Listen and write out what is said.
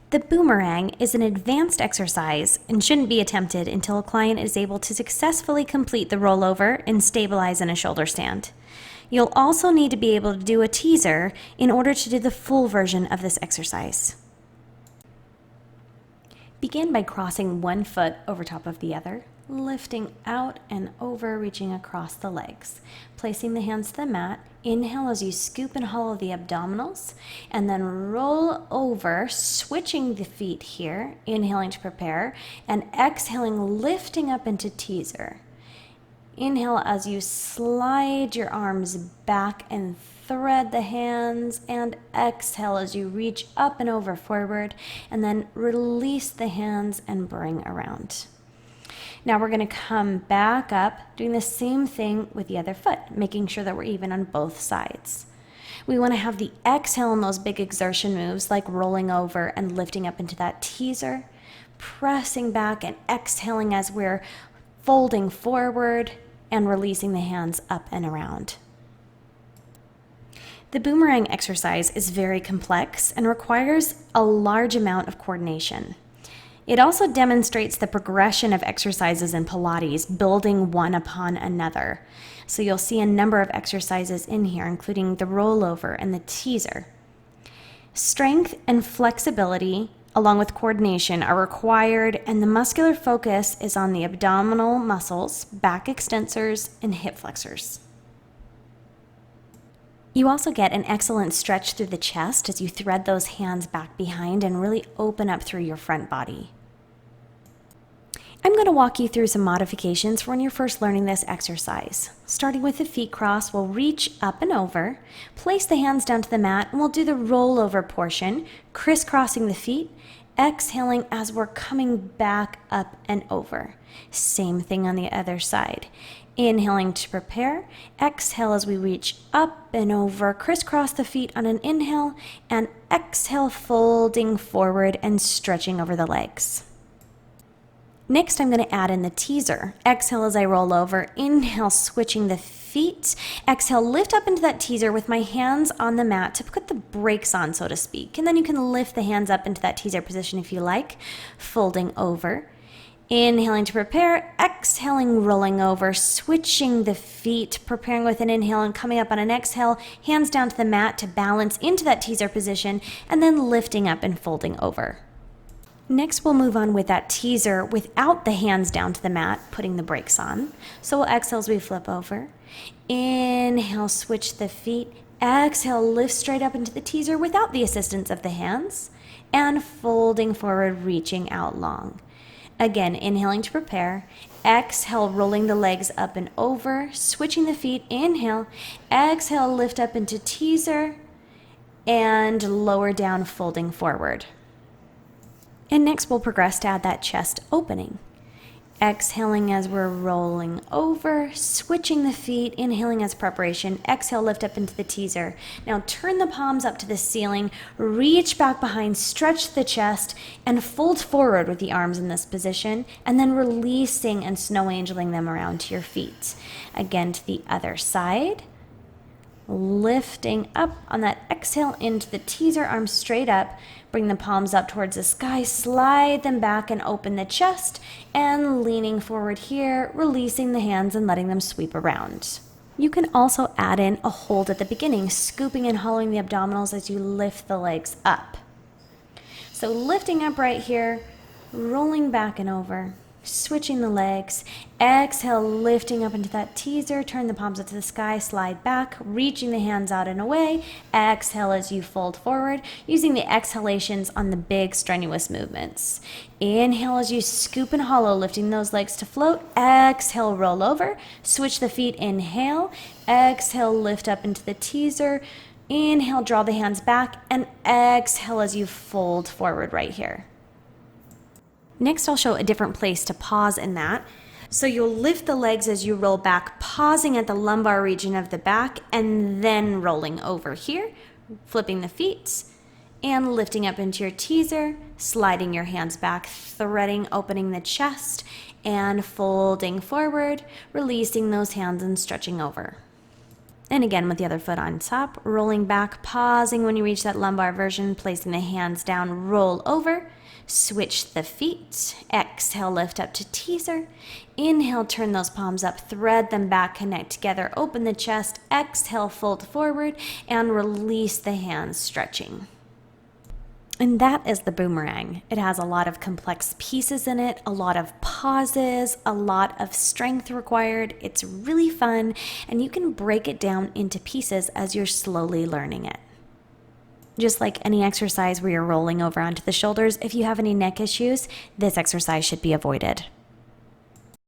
The boomerang is an advanced exercise and shouldn't be attempted until a client is able to successfully complete the rollover and stabilize in a shoulder stand. You'll also need to be able to do a teaser in order to do the full version of this exercise. Begin by crossing one foot over top of the other, lifting out and over, reaching across the legs. Placing the hands to the mat, inhale as you scoop and hollow the abdominals, and then roll over, switching the feet here, inhaling to prepare, and exhaling, lifting up into teaser. Inhale as you slide your arms back and thread the hands, and exhale as you reach up and over forward, and then release the hands and bring around. Now we're going to come back up, doing the same thing with the other foot, making sure that we're even on both sides. We want to have the exhale in those big exertion moves like rolling over and lifting up into that teaser, pressing back and exhaling as we're folding forward and releasing the hands up and around. The boomerang exercise is very complex and requires a large amount of coordination. It also demonstrates the progression of exercises in Pilates, building one upon another. So you'll see a number of exercises in here, including the rollover and the teaser. Strength and flexibility, along with coordination, are required, and the muscular focus is on the abdominal muscles, back extensors, and hip flexors. You also get an excellent stretch through the chest as you thread those hands back behind and really open up through your front body. I'm going to walk you through some modifications for when you're first learning this exercise. Starting with the feet cross, we'll reach up and over, place the hands down to the mat, and we'll do the rollover portion, crisscrossing the feet, exhaling as we're coming back up and over. Same thing on the other side. Inhaling to prepare, exhale as we reach up and over, crisscross the feet on an inhale, and exhale, folding forward and stretching over the legs. Next, I'm going to add in the teaser. Exhale as I roll over, inhale, switching the feet. Exhale, lift up into that teaser with my hands on the mat to put the brakes on, so to speak. And then you can lift the hands up into that teaser position if you like, folding over. Inhaling to prepare, exhaling, rolling over, switching the feet, preparing with an inhale and coming up on an exhale, hands down to the mat to balance into that teaser position, and then lifting up and folding over. Next, we'll move on with that teaser without the hands down to the mat, putting the brakes on. So we'll exhale as we flip over. Inhale, switch the feet. Exhale, lift straight up into the teaser without the assistance of the hands. And folding forward, reaching out long. Again, inhaling to prepare. Exhale, rolling the legs up and over. Switching the feet. Inhale. Exhale, lift up into teaser. And lower down, folding forward. And next we'll progress to add that chest opening. Exhaling as we're rolling over, switching the feet, inhaling as preparation, exhale, lift up into the teaser. Now turn the palms up to the ceiling, reach back behind, stretch the chest, and fold forward with the arms in this position, and then releasing and snow angeling them around to your feet. Again to the other side. Lifting up on that exhale into the teaser, arms straight up, bring the palms up towards the sky, slide them back and open the chest, and leaning forward here, releasing the hands and letting them sweep around. You can also add in a hold at the beginning, scooping and hollowing the abdominals as you lift the legs up. So lifting up right here, rolling back and over, switching the legs, exhale, lifting up into that teaser, turn the palms up to the sky, slide back, reaching the hands out and away, exhale as you fold forward, using the exhalations on the big strenuous movements. Inhale as you scoop and hollow, lifting those legs to float, exhale, roll over, switch the feet, inhale, exhale, lift up into the teaser, inhale, draw the hands back, and exhale as you fold forward right here. Next, I'll show a different place to pause in that. So you'll lift the legs as you roll back, pausing at the lumbar region of the back, and then rolling over here, flipping the feet, and lifting up into your teaser, sliding your hands back, threading, opening the chest, and folding forward, releasing those hands and stretching over. And again with the other foot on top, rolling back, pausing when you reach that lumbar version, placing the hands down, roll over, switch the feet, exhale, lift up to teaser, inhale, turn those palms up, thread them back, connect together, open the chest, exhale, fold forward, and release the hands, stretching. And that is the boomerang. It has a lot of complex pieces in it, a lot of pauses, a lot of strength required. It's really fun, and you can break it down into pieces as you're slowly learning it. Just like any exercise where you're rolling over onto the shoulders, if you have any neck issues, this exercise should be avoided.